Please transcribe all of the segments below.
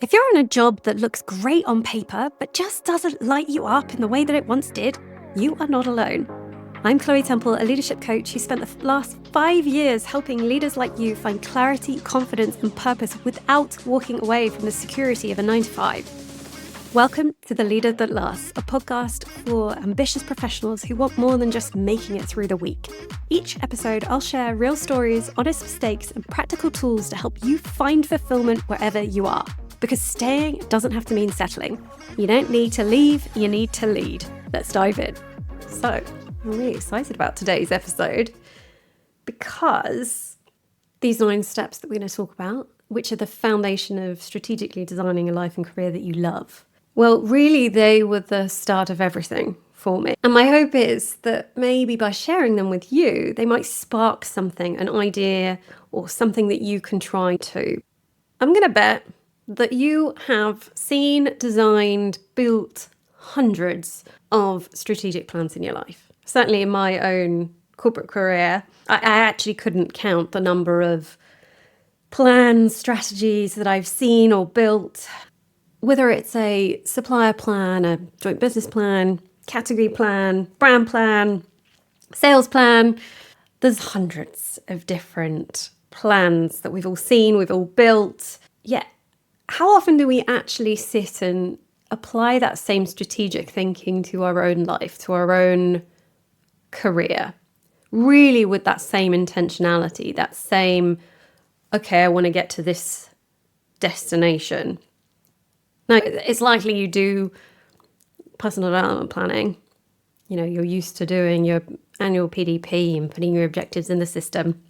If you're in a job that looks great on paper, but just doesn't light you up in the way that it once did, you are not alone. I'm Chloe Temple, a leadership coach who spent the last 5 years helping leaders like you find clarity, confidence, and purpose without walking away from the security of a 9-to-5. Welcome to The Leader That Lasts, a podcast for ambitious professionals who want more than just making it through the week. Each episode, I'll share real stories, honest mistakes, and practical tools to help you find fulfillment wherever you are. Because staying doesn't have to mean settling. You don't need to leave, you need to lead. Let's dive in. So, I'm really excited about today's episode because these 9 steps that we're going to talk about, which are the foundation of strategically designing a life and career that you love, well, really, they were the start of everything for me. And my hope is that maybe by sharing them with you, they might spark something, an idea, or something that you can try too. I'm going to bet that you have seen, designed, built hundreds of strategic plans in your life. Certainly in my own corporate career, I actually couldn't count the number of plans, strategies that I've seen or built, whether it's a supplier plan, a joint business plan, category plan, brand plan, sales plan. There's hundreds of different plans that we've all seen, we've all built. Yet, how often do we actually sit and apply that same strategic thinking to our own life, to our own career? Really with that same intentionality, that same, okay, I want to get to this destination. Now, it's likely you do personal development planning. You know, you're used to doing your annual PDP and putting your objectives in the system.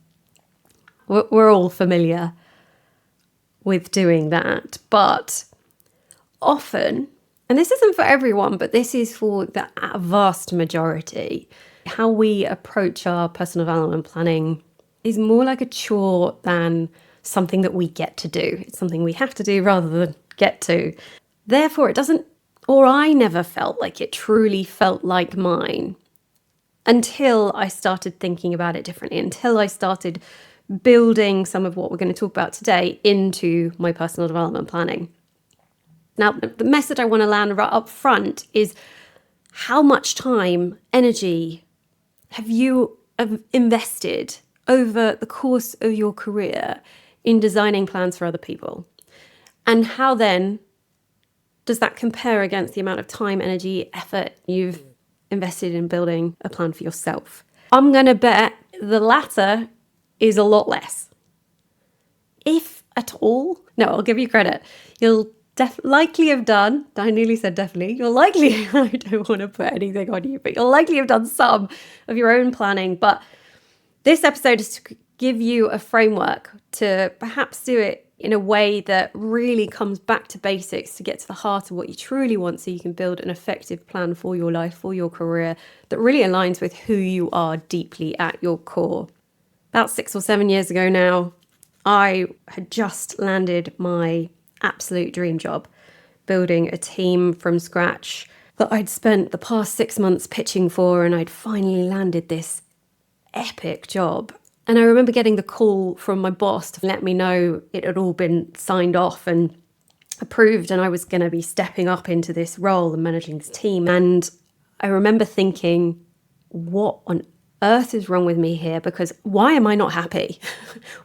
We're all familiar with doing that, but often, and this isn't for everyone, but this is for the vast majority, how we approach our personal development planning is more like a chore than something that we get to do. It's something we have to do rather than get to. Therefore, it doesn't, or I never felt like it truly felt like mine until I started thinking about it differently, until I started building some of what we're going to talk about today into my personal development planning. Now, the message I want to land right up front is how much time, energy have you invested over the course of your career in designing plans for other people? And how then does that compare against the amount of time, energy, effort you've invested in building a plan for yourself? I'm going to bet the latter is a lot less, if at all. No, I'll give you credit. You'll likely have done, I nearly said definitely, you'll likely, I don't want to put anything on you, but you'll likely have done some of your own planning. But this episode is to give you a framework to perhaps do it in a way that really comes back to basics to get to the heart of what you truly want, so you can build an effective plan for your life, for your career, that really aligns with who you are deeply at your core. About 6 or 7 years ago now, I had just landed my absolute dream job, building a team from scratch that I'd spent the past 6 months pitching for, and I'd finally landed this epic job. And I remember getting the call from my boss to let me know it had all been signed off and approved, and I was going to be stepping up into this role and managing this team. And I remember thinking, what on earth is wrong with me here? Because why am I not happy?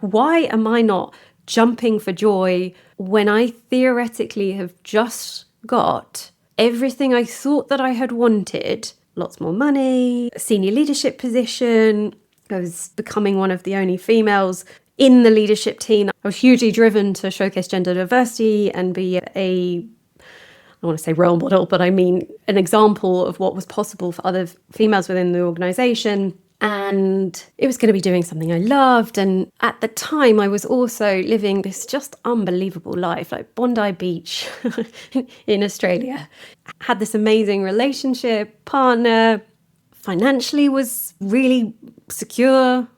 Why am I not jumping for joy when I theoretically have just got everything I thought that I had wanted? Lots more money, a senior leadership position. I was becoming one of the only females in the leadership team. I was hugely driven to showcase gender diversity and be I want to say role model, but I mean an example of what was possible for other females within the organisation. And it was going to be doing something I loved. And at the time, I was also living this just unbelievable life, like Bondi Beach in Australia. I had this amazing relationship, partner, financially was really secure.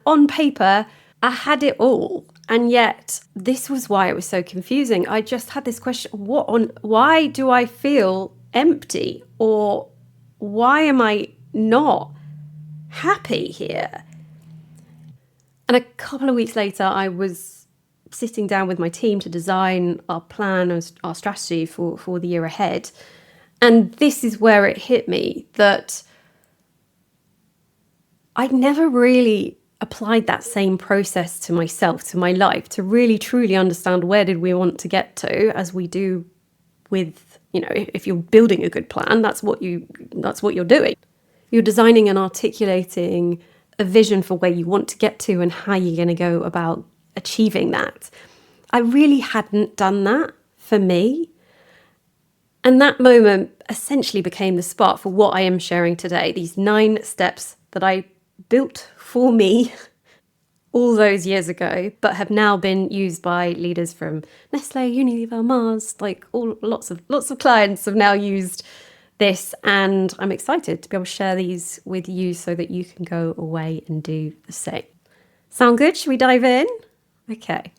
On paper, I had it all. And yet, this was why it was so confusing. I just had this question, why do I feel empty? Or why am I not happy here? And a couple of weeks later, I was sitting down with my team to design our plan, our strategy for the year ahead. And this is where it hit me that I'd never really applied that same process to myself, to my life, to really truly understand where did we want to get to, as we do with, if you're building a good plan, that's what you're doing. You're designing and articulating a vision for where you want to get to and how you're going to go about achieving that. I really hadn't done that for me. And that moment essentially became the spark for what I am sharing today, these 9 steps that I built for me all those years ago, but have now been used by leaders from Nestle, Unilever, Mars, lots of clients have now used this, and I'm excited to be able to share these with you so that you can go away and do the same. Sound good? Should we dive in? Okay.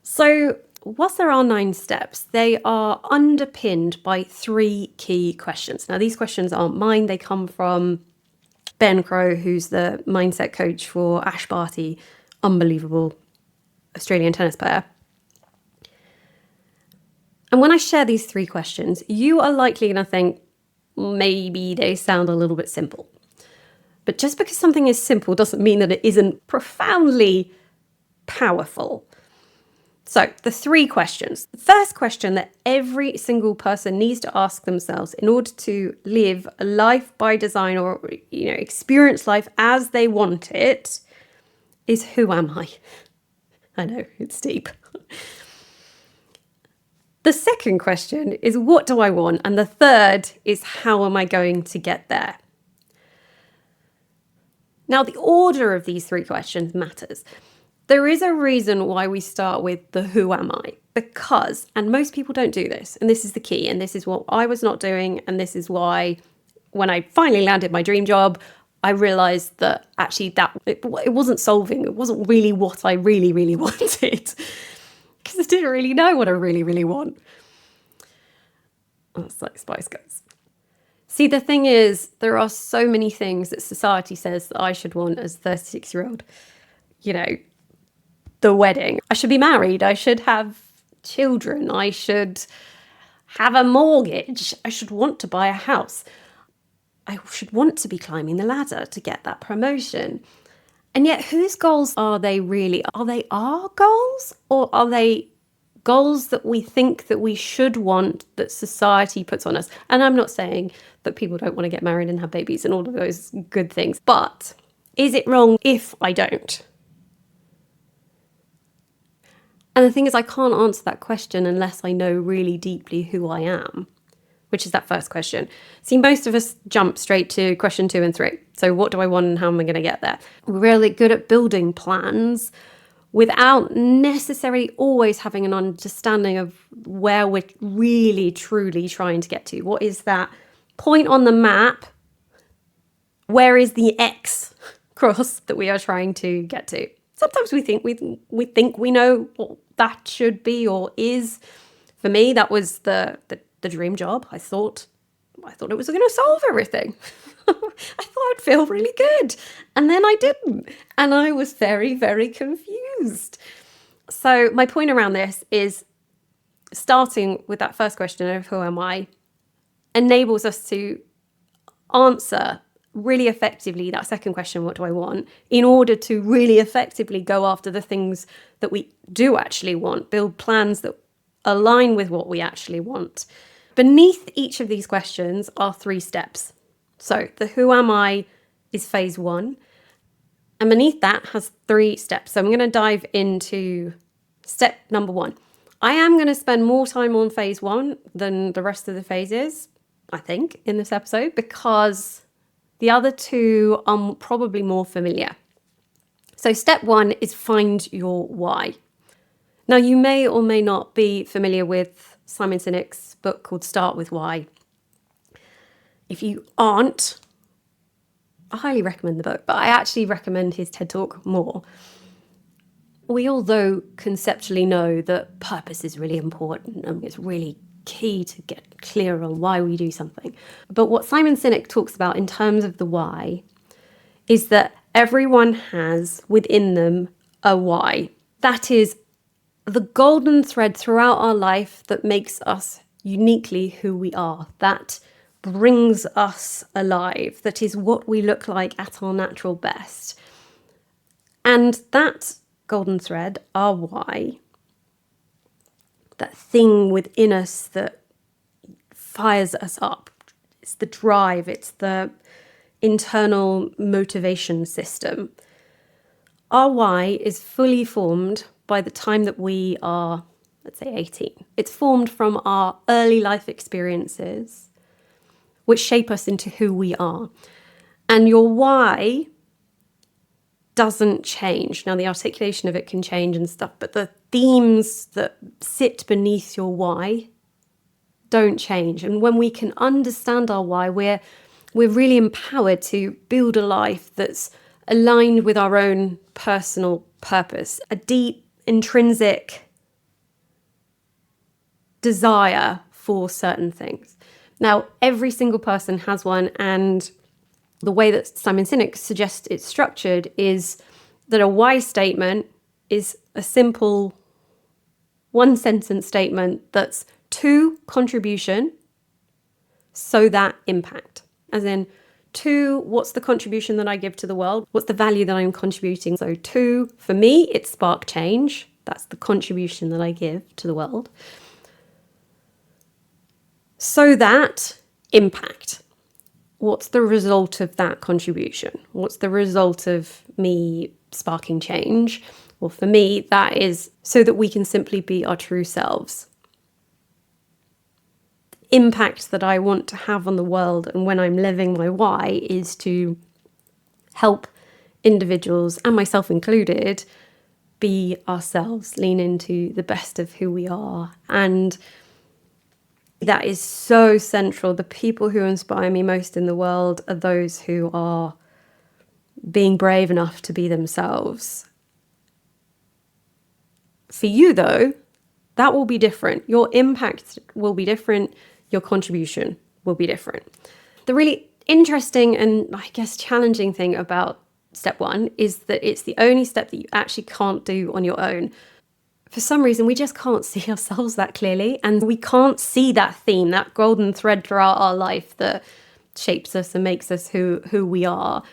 So, whilst there are 9 steps, they are underpinned by 3 key questions. Now, these questions aren't mine. They come from Ben Crow, who's the mindset coach for Ash Barty, unbelievable Australian tennis player. And when I share these 3 questions, you are likely going to think maybe they sound a little bit simple. But just because something is simple doesn't mean that it isn't profoundly powerful. So, the 3 questions. The first question that every single person needs to ask themselves in order to live a life by design, or experience life as they want it, is who am I? I know, it's deep. The second question is what do I want? And the third is how am I going to get there? Now, the order of these 3 questions matters. There is a reason why we start with the who am I, because, and most people don't do this, and this is the key, and this is what I was not doing, and this is why when I finally landed my dream job, I realized that actually it wasn't solving, it wasn't really what I really, really wanted, because I didn't really know what I really, really want. That's like Spice Girls. See, the thing is, there are so many things that society says that I should want as a 36-year-old, the wedding. I should be married. I should have children. I should have a mortgage. I should want to buy a house. I should want to be climbing the ladder to get that promotion. And yet, whose goals are they really? Are they our goals? Or are they goals that we think that we should want, that society puts on us? And I'm not saying that people don't want to get married and have babies and all of those good things. But is it wrong if I don't? And the thing is, I can't answer that question unless I know really deeply who I am, which is that first question. See, most of us jump straight to question 2 and 3. So what do I want and how am I going to get there? We're really good at building plans without necessarily always having an understanding of where we're really, truly trying to get to. What is that point on the map? Where is the X cross that we are trying to get to? Sometimes we think we know what that should be or is. For me, that was the dream job. I thought it was going to solve everything. I thought I'd feel really good. And then I didn't. And I was very, very confused. So my point around this is starting with that first question of who am I enables us to answer really effectively that second question, what do I want, in order to really effectively go after the things that we do actually want, build plans that align with what we actually want. Beneath each of these questions are 3 steps. So the who am I is phase 1. And beneath that has 3 steps. So I'm going to dive into step number 1. I am going to spend more time on phase 1 than the rest of the phases, I think, in this episode, because the other 2 are probably more familiar. So step 1 is find your why. Now, you may or may not be familiar with Simon Sinek's book called Start With Why. If you aren't, I highly recommend the book, but I actually recommend his TED Talk more. We all, though, conceptually know that purpose is really important and it's really key to get clear on why we do something. But what Simon Sinek talks about in terms of the why is that everyone has within them a why. That is the golden thread throughout our life that makes us uniquely who we are, that brings us alive, that is what we look like at our natural best. And that golden thread, our why, that thing within us that fires us up, it's the drive, it's the internal motivation system. Our why is fully formed by the time that we are, let's say, 18. It's formed from our early life experiences, which shape us into who we are. And your why doesn't change. Now, the articulation of it can change and stuff, but the themes that sit beneath your why don't change. And when we can understand our why, we're really empowered to build a life that's aligned with our own personal purpose, a deep, intrinsic desire for certain things. Now, every single person has one, and the way that Simon Sinek suggests it's structured is that a why statement is a simple one-sentence statement that's to contribution, so that impact. As in, to, what's the contribution that I give to the world? What's the value that I'm contributing? So to, for me, it's spark change. That's the contribution that I give to the world. So that impact. What's the result of that contribution? What's the result of me sparking change? Well, for me, that is so that we can simply be our true selves. The impact that I want to have on the world, and when I'm living my why, is to help individuals, and myself included, be ourselves, lean into the best of who we are. And that is so central. The people who inspire me most in the world are those who are being brave enough to be themselves. For you, though, that will be different. Your impact will be different. Your contribution will be different. The really interesting and, I guess, challenging thing about step one is that it's the only step that you actually can't do on your own. For some reason, we just can't see ourselves that clearly, and we can't see that theme, that golden thread throughout our life that shapes us and makes us who we are.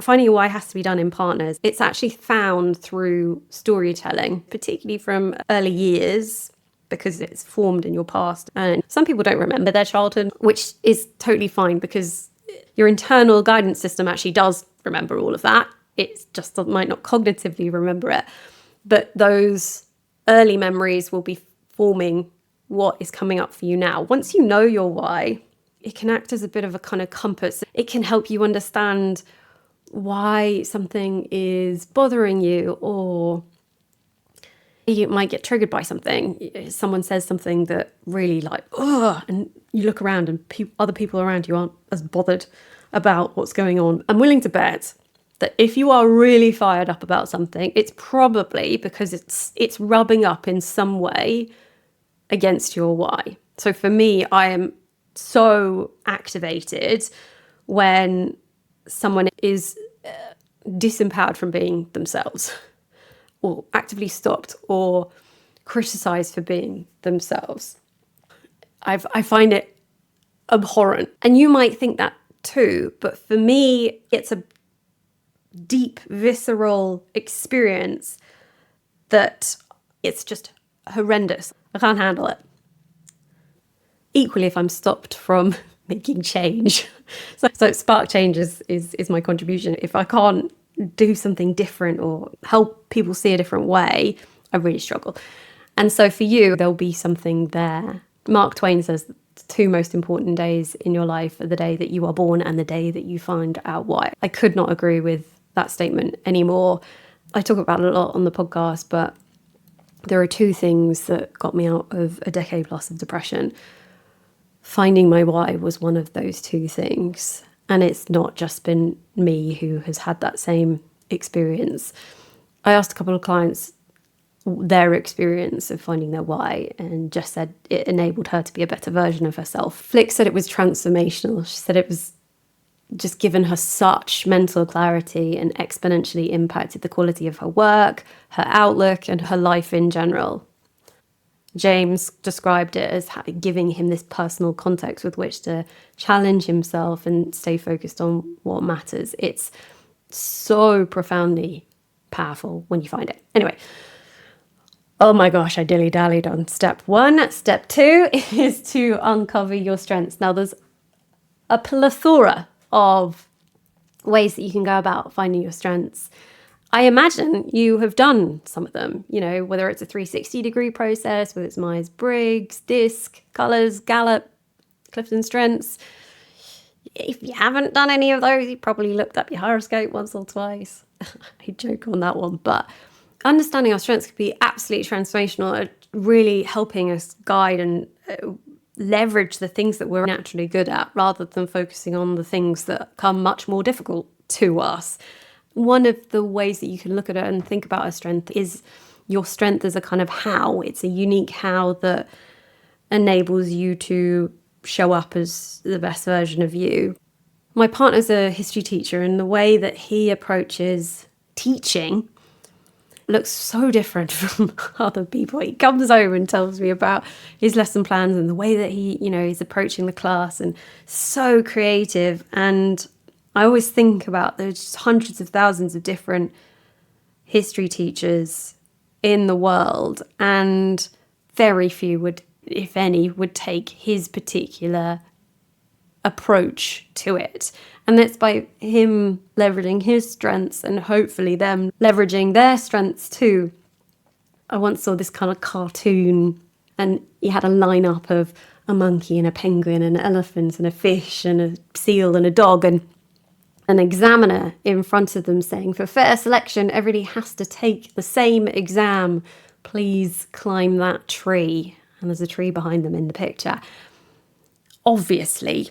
Finding a why has to be done in partners. It's actually found through storytelling, particularly from early years, because it's formed in your past. And some people don't remember their childhood, which is totally fine because your internal guidance system actually does remember all of that. It just might not cognitively remember it. But those early memories will be forming what is coming up for you now. Once you know your why, it can act as a bit of a kind of compass. It can help you understand why something is bothering you, or you might get triggered by something. Someone says something that really like, ugh, and you look around and other people around you aren't as bothered about what's going on. I'm willing to bet that if you are really fired up about something, it's probably because it's rubbing up in some way against your why. So for me, I am so activated when someone is disempowered from being themselves, or actively stopped or criticized for being themselves. I find it abhorrent. And you might think that too, but for me, it's a deep, visceral experience that it's just horrendous. I can't handle it. Equally, if I'm stopped from making change. So spark change is my contribution. If I can't do something different or help people see a different way, I really struggle. And so for you, there'll be something there. Mark Twain says the two most important days in your life are the day that you are born and the day that you find out why. I could not agree with that statement anymore. I talk about it a lot on the podcast, but there are two things that got me out of a decade plus of depression. Finding my why was one of those two things. And it's not just been me who has had that same experience. I asked a couple of clients their experience of finding their why, and Jess said it enabled her to be a better version of herself. Flick said it was transformational. She said it was just given her such mental clarity and exponentially impacted the quality of her work, her outlook, and her life in general. James described it as giving him this personal context with which to challenge himself and stay focused on what matters. It's so profoundly powerful when you find it. Anyway, oh my gosh, I dilly-dallied on step 1. Step 2 is to uncover your strengths. Now, there's a plethora of ways that you can go about finding your strengths. I imagine you have done some of them, whether it's a 360-degree process, whether it's Myers-Briggs, DISC, Colours, Gallup, Clifton Strengths. If you haven't done any of those, you probably looked up your horoscope once or twice. I joke on that one, but understanding our strengths could be absolutely transformational at really helping us guide and leverage the things that we're naturally good at rather than focusing on the things that come much more difficult to us. One of the ways that you can look at it and think about a strength is your strength as a kind of how. It's a unique how that enables you to show up as the best version of you. My partner's a history teacher, and the way that he approaches teaching looks so different from other people. He comes home and tells me about his lesson plans and the way that he's approaching the class, and so creative. And I always think about there's hundreds of thousands of different history teachers in the world, and very few would, if any, would take his particular approach to it. And that's by him leveraging his strengths and hopefully them leveraging their strengths too. I once saw this kind of cartoon, and he had a lineup of a monkey and a penguin and an elephant and a fish and a seal and a dog, and an examiner in front of them saying, for fair selection, everybody has to take the same exam. Please climb that tree. And there's a tree behind them in the picture. Obviously,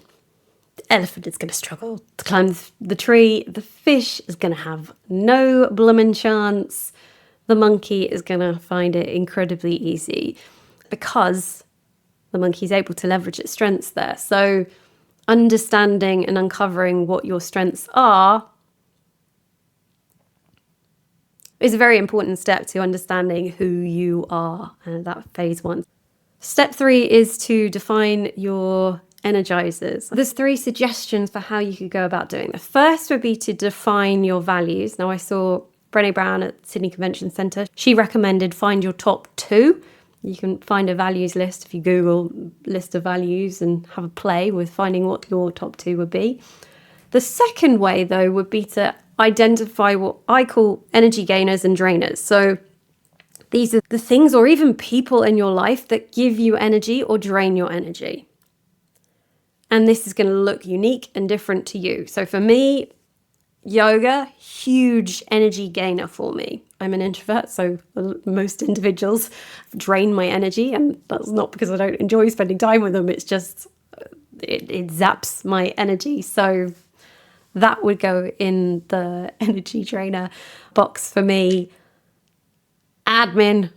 the elephant is going to struggle to climb the tree. The fish is going to have no bloomin' chance. The monkey is going to find it incredibly easy because the monkey's able to leverage its strengths there. So understanding and uncovering what your strengths are is a very important step to understanding who you are, and that phase 1. Step 3 is to define your energizers. There's 3 suggestions for how you could go about doing this. First would be to define your values. Now, I saw Brené Brown at Sydney Convention Centre. She recommended find your top 2. You can find a values list if you Google list of values and have a play with finding what your top 2 would be. The second way, though, would be to identify what I call energy gainers and drainers. So these are the things or even people in your life that give you energy or drain your energy. And this is going to look unique and different to you. So for me, yoga, huge energy gainer for me. I'm an introvert, so most individuals drain my energy, and that's not because I don't enjoy spending time with them. It's just, it zaps my energy. So that would go in the energy drainer box for me. Admin,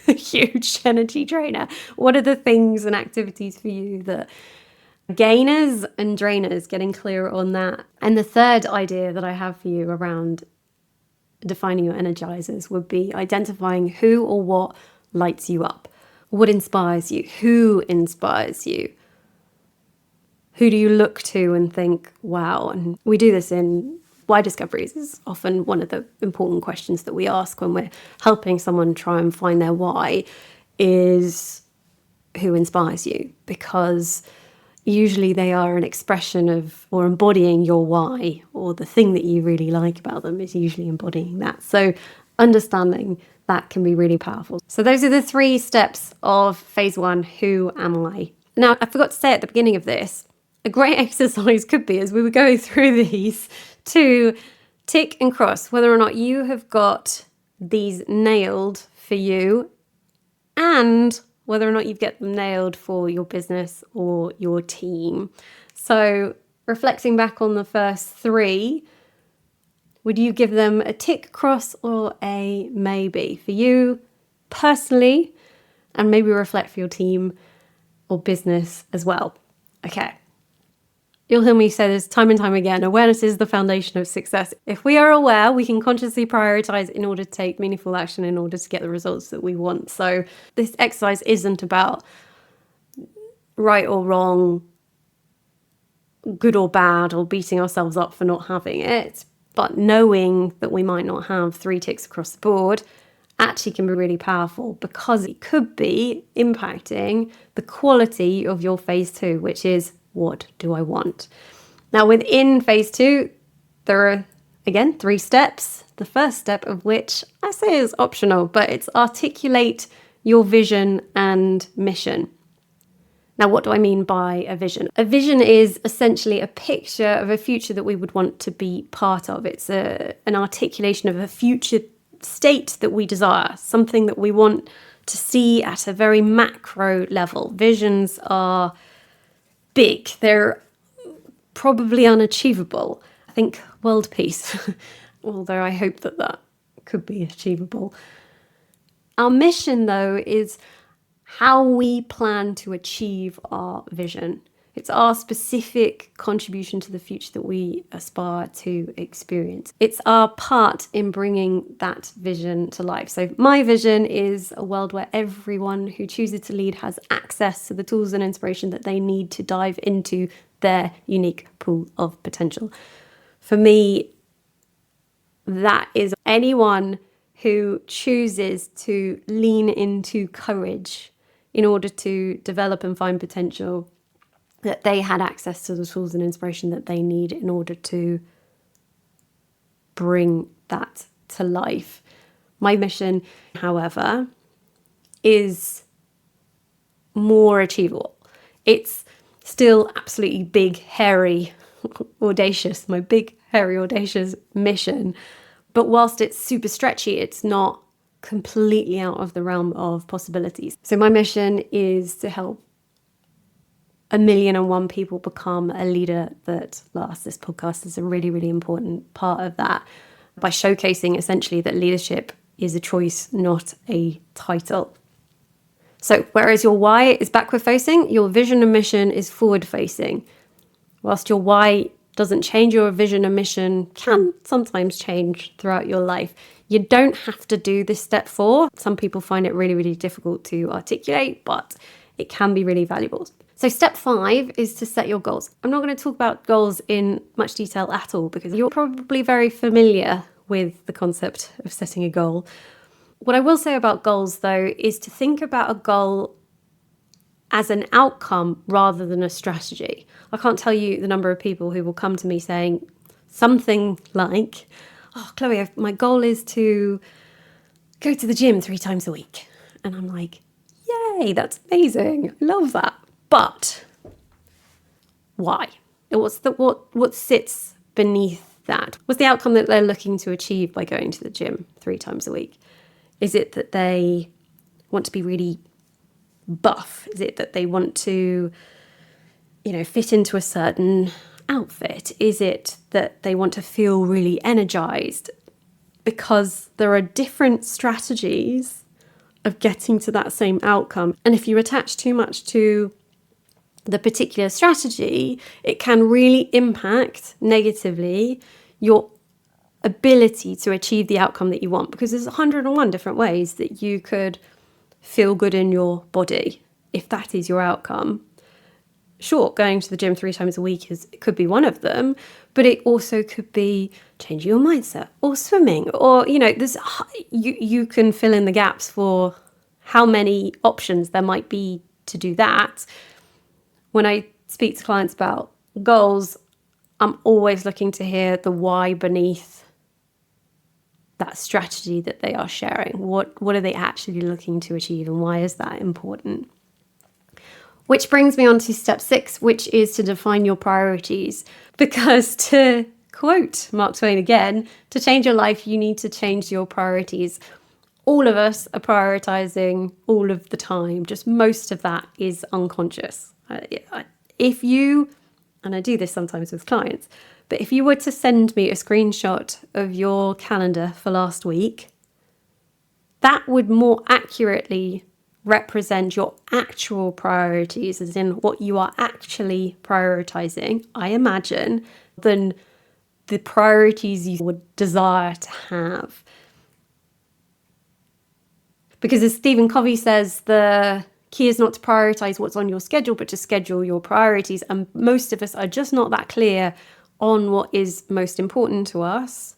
huge energy drainer. What are the things and activities for you that gainers and drainers, getting clear on that? And the third idea that I have for you around defining your energizers would be identifying who or what lights you up. What inspires you? Who inspires you? Who do you look to and think, wow? And we do this in why discoveries is often one of the important questions that we ask when we're helping someone try and find their why is who inspires you, because usually they are an expression of or embodying your why, or the thing that you really like about them is usually embodying that. So understanding that can be really powerful. So those are the 3 steps of phase 1, who am I? Now, I forgot to say at the beginning of this, a great exercise could be, as we were going through these, to tick and cross whether or not you have got these nailed for you and whether or not you get them nailed for your business or your team. So reflecting back on the first 3, would you give them a tick, cross, or a maybe for you personally, and maybe reflect for your team or business as well? Okay. You'll hear me say this time and time again. Awareness is the foundation of success. If we are aware, we can consciously prioritize in order to take meaningful action in order to get the results that we want. So this exercise isn't about right or wrong, good or bad, or beating ourselves up for not having it. But knowing that we might not have 3 ticks across the board actually can be really powerful, because it could be impacting the quality of your phase 2, which is, what do I want? Now, within phase 2, there are, again, 3 steps. The first step of which I say is optional, but it's articulate your vision and mission. Now, what do I mean by a vision? A vision is essentially a picture of a future that we would want to be part of. It's an articulation of a future state that we desire, something that we want to see at a very macro level. Visions are big. They're probably unachievable. I think world peace, although I hope that could be achievable. Our mission, though, is how we plan to achieve our vision. It's our specific contribution to the future that we aspire to experience. It's our part in bringing that vision to life. So my vision is a world where everyone who chooses to lead has access to the tools and inspiration that they need to dive into their unique pool of potential. For me, that is anyone who chooses to lean into courage in order to develop and find potential, that they had access to the tools and inspiration that they need in order to bring that to life. My mission, however, is more achievable. It's still absolutely big, hairy, audacious, my big, hairy, audacious mission. But whilst it's super stretchy, it's not completely out of the realm of possibilities. So my mission is to help 1,000,001 people become a leader that lasts. This podcast is a really, really important part of that, by showcasing essentially that leadership is a choice, not a title. So whereas your why is backward facing, your vision and mission is forward facing. Whilst your why doesn't change, your vision and mission can sometimes change throughout your life. You don't have to do this step 4. Some people find it really, really difficult to articulate, but it can be really valuable. So step 5 is to set your goals. I'm not going to talk about goals in much detail at all, because you're probably very familiar with the concept of setting a goal. What I will say about goals, though, is to think about a goal as an outcome rather than a strategy. I can't tell you the number of people who will come to me saying something like, "Oh, Chloe, my goal is to go to the gym 3 times a week." And I'm like, "Yay, that's amazing. I love that. But why? What sits beneath that? What's the outcome that they're looking to achieve by going to the gym 3 times a week? Is it that they want to be really buff? Is it that they want to, fit into a certain outfit? Is it that they want to feel really energized? Because there are different strategies of getting to that same outcome. And if you attach too much to the particular strategy, it can really impact negatively your ability to achieve the outcome that you want, because there's 101 different ways that you could feel good in your body if that is your outcome. Sure, going to the gym 3 times a week could be one of them, but it also could be changing your mindset, or swimming, or you can fill in the gaps for how many options there might be to do that. When I speak to clients about goals, I'm always looking to hear the why beneath that strategy that they are sharing. What are they actually looking to achieve, and why is that important? Which brings me on to step 6, which is to define your priorities. Because, to quote Mark Twain again, to change your life, you need to change your priorities. All of us are prioritizing all of the time. Just most of that is unconscious. If you, and I do this sometimes with clients, but if you were to send me a screenshot of your calendar for last week, that would more accurately represent your actual priorities, as in what you are actually prioritizing, I imagine, than the priorities you would desire to have. Because as Stephen Covey says, the key is not to prioritize what's on your schedule, but to schedule your priorities. And most of us are just not that clear on what is most important to us.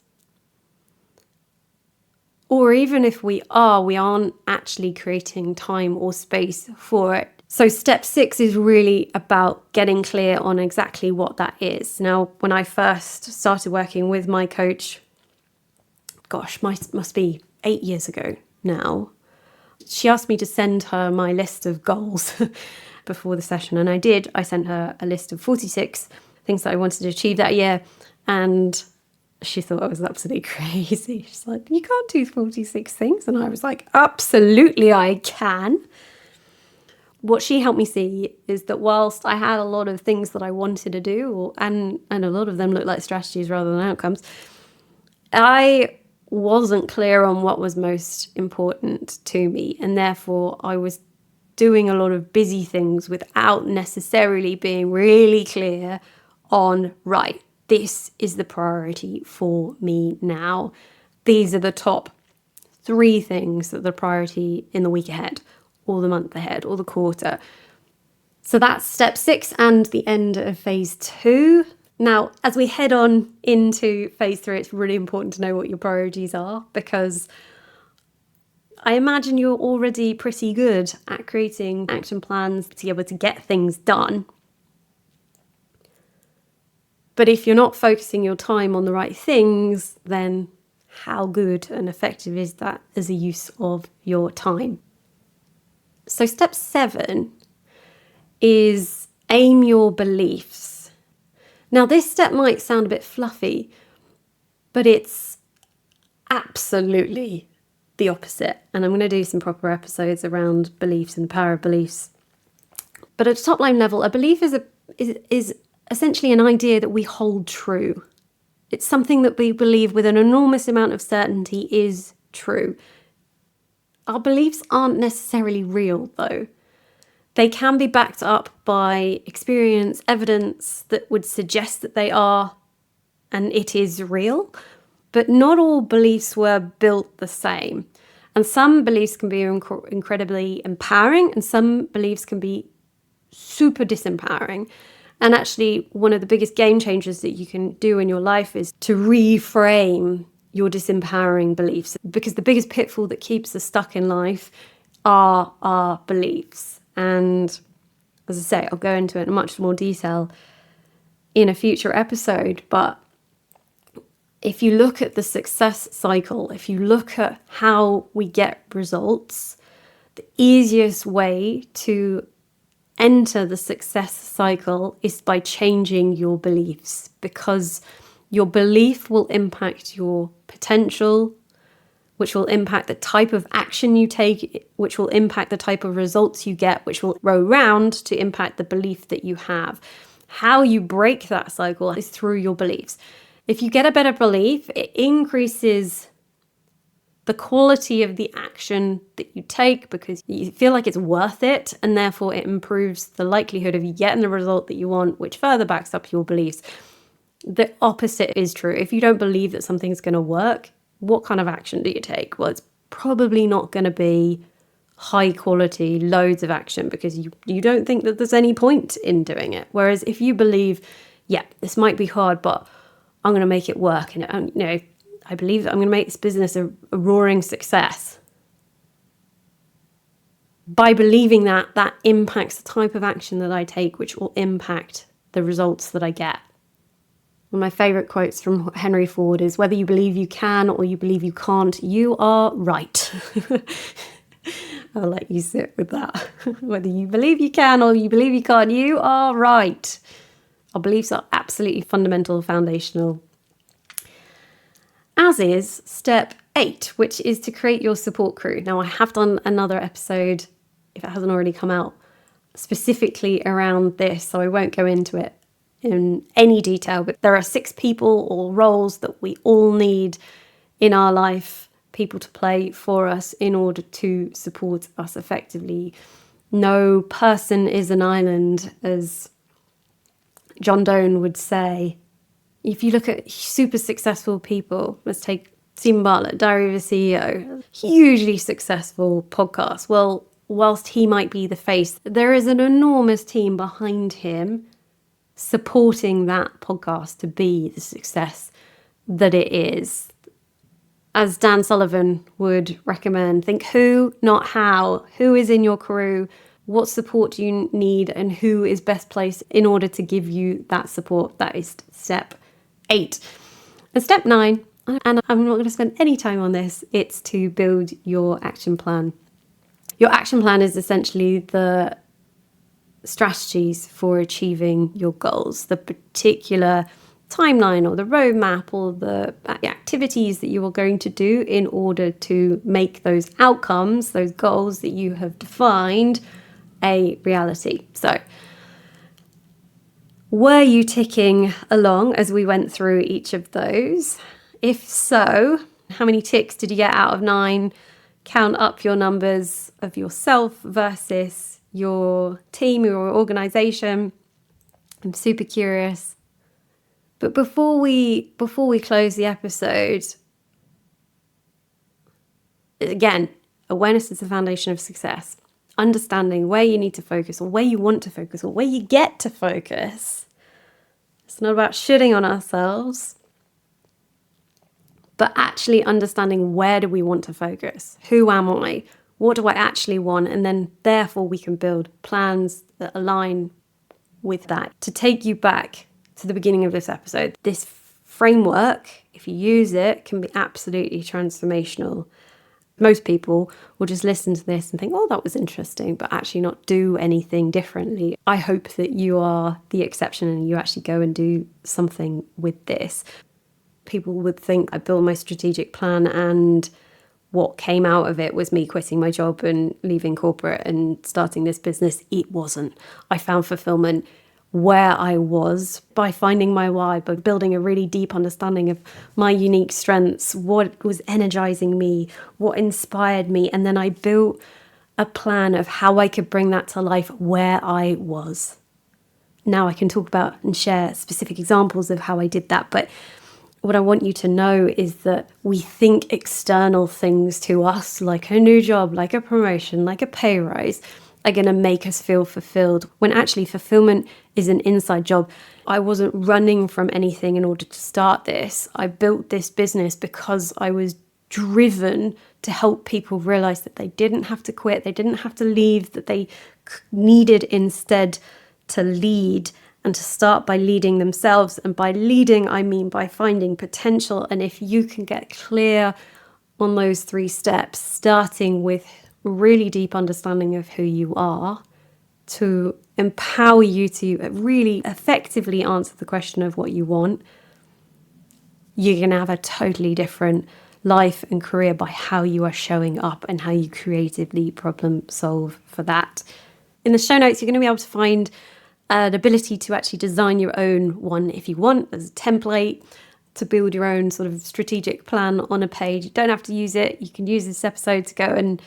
Or even if we aren't actually creating time or space for it. So step 6 is really about getting clear on exactly what that is. Now, when I first started working with my coach, must be 8 years ago now, she asked me to send her my list of goals before the session. And I did. I sent her a list of 46 things that I wanted to achieve that year. And she thought I was absolutely crazy. She's like, you can't do 46 things. And I was like, absolutely I can. What she helped me see is that whilst I had a lot of things that I wanted to do, and a lot of them looked like strategies rather than outcomes, I wasn't clear on what was most important to me. And therefore, I was doing a lot of busy things without necessarily being really clear on, right, this is the priority for me now. These are the top 3 things that are the priority in the week ahead, or the month ahead, or the quarter. So that's step 6 and the end of phase 2. Now, as we head on into phase 3, it's really important to know what your priorities are, because I imagine you're already pretty good at creating action plans to be able to get things done. But if you're not focusing your time on the right things, then how good and effective is that as a use of your time? So step 7 is aim your beliefs. Now, this step might sound a bit fluffy, but it's absolutely the opposite. And I'm going to do some proper episodes around beliefs and the power of beliefs. But at a top line level, a belief is essentially an idea that we hold true. It's something that we believe with an enormous amount of certainty is true. Our beliefs aren't necessarily real, though. They can be backed up by experience, evidence that would suggest that they are, and it is real. But not all beliefs were built the same. And some beliefs can be incredibly empowering, and some beliefs can be super disempowering. And actually, one of the biggest game changers that you can do in your life is to reframe your disempowering beliefs. Because the biggest pitfall that keeps us stuck in life are our beliefs. And as I say, I'll go into it in much more detail in a future episode. But if you look at the success cycle, if you look at how we get results, the easiest way to enter the success cycle is by changing your beliefs, because your belief will impact your potential, which will impact the type of action you take, which will impact the type of results you get, which will roll round to impact the belief that you have. How you break that cycle is through your beliefs. If you get a better belief, it increases the quality of the action that you take because you feel like it's worth it, and therefore it improves the likelihood of you getting the result that you want, which further backs up your beliefs. The opposite is true. If you don't believe that something's going to work, what kind of action do you take? Well, it's probably not going to be high quality, loads of action, because you don't think that there's any point in doing it. Whereas if you believe, yeah, this might be hard, but I'm going to make it work, and I believe that I'm going to make this business a roaring success. By believing that impacts the type of action that I take, which will impact the results that I get. One of my favourite quotes from Henry Ford is, whether you believe you can or you believe you can't, you are right. I'll let you sit with that. Whether you believe you can or you believe you can't, you are right. Our beliefs are absolutely fundamental, foundational. As is step 8, which is to create your support crew. Now, I have done another episode, if it hasn't already come out, specifically around this, so I won't go into it in any detail, but there are 6 people or roles that we all need in our life people to play for us in order to support us effectively. No person is an island, as John Donne would say. If you look at super successful people, let's take Stephen Bartlett, Diary of a CEO, hugely successful podcast. Well, whilst he might be the face, there is an enormous team behind him supporting that podcast to be the success that it is. As Dan Sullivan would recommend, think who, not how. Who is in your crew? What support do you need? And who is best placed in order to give you that support? That is step 8. And step 9, and I'm not going to spend any time on this, it's to build your action plan. Your action plan is essentially the strategies for achieving your goals, the particular timeline or the roadmap or the activities that you are going to do in order to make those outcomes, those goals that you have defined, a reality. So, were you ticking along as we went through each of those? If so, how many ticks did you get out of 9? Count up your numbers of yourself versus your team, your organization. I'm super curious. But before we close the episode, again, awareness is the foundation of success. Understanding where you need to focus or where you want to focus or where you get to focus. It's not about shitting on ourselves, but actually understanding where do we want to focus? Who am I? What do I actually want? And then therefore we can build plans that align with that. To take you back to the beginning of this episode, this framework, if you use it, can be absolutely transformational. Most people will just listen to this and think, oh, that was interesting, but actually not do anything differently. I hope that you are the exception and you actually go and do something with this. People would think I built my strategic plan and what came out of it was me quitting my job and leaving corporate and starting this business. It wasn't. I found fulfillment where I was by finding my why, by building a really deep understanding of my unique strengths, what was energizing me, what inspired me. And then I built a plan of how I could bring that to life where I was. Now I can talk about and share specific examples of how I did that. But what I want you to know is that we think external things to us, like a new job, like a promotion, like a pay rise, are going to make us feel fulfilled, when actually fulfillment is an inside job. I wasn't running from anything in order to start this. I built this business because I was driven to help people realize that they didn't have to quit, they didn't have to leave, that they needed instead to lead and to start by leading themselves. And by leading, I mean by finding potential. And if you can get clear on those 3 steps, starting with really deep understanding of who you are, to empower you to really effectively answer the question of what you want, you're going to have a totally different life and career by how you are showing up and how you creatively problem solve for that. In the show notes, you're going to be able to find an ability to actually design your own one if you want, as a template to build your own sort of strategic plan on a page. You don't have to use it. You can use this episode to go and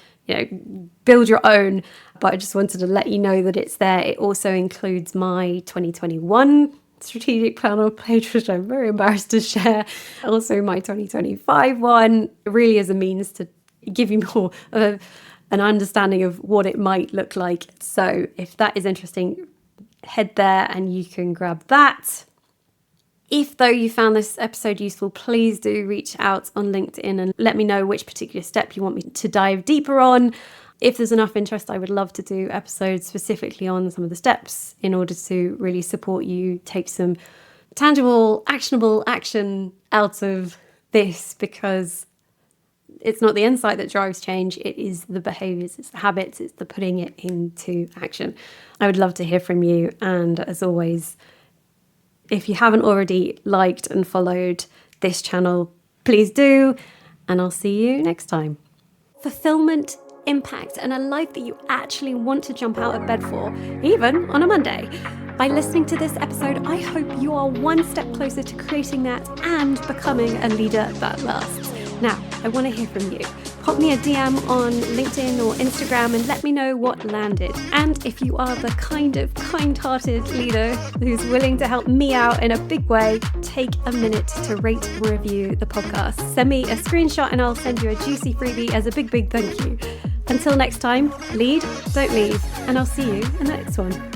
build your own, but I just wanted to let you know that it's there. It also includes my 2021 strategic plan on page, which I'm very embarrassed to share. Also my 2025 one, really as a means to give you more of an understanding of what it might look like. So if that is interesting, head there and you can grab that. If, though, you found this episode useful, please do reach out on LinkedIn and let me know which particular step you want me to dive deeper on. If there's enough interest, I would love to do episodes specifically on some of the steps in order to really support you take some tangible, actionable action out of this, because it's not the insight that drives change, it is the behaviours, it's the habits, it's the putting it into action. I would love to hear from you, and as always, if you haven't already liked and followed this channel, please do, and I'll see you next time. Fulfillment, impact, and a life that you actually want to jump out of bed for, even on a Monday. By listening to this episode, I hope you are one step closer to creating that and becoming a leader that lasts. Now, I want to hear from you. Pop me a DM on LinkedIn or Instagram and let me know what landed. And if you are the kind of kind-hearted leader who's willing to help me out in a big way, take a minute to rate and review the podcast. Send me a screenshot and I'll send you a juicy freebie as a big thank you. Until next time, lead, don't leave, and I'll see you in the next one.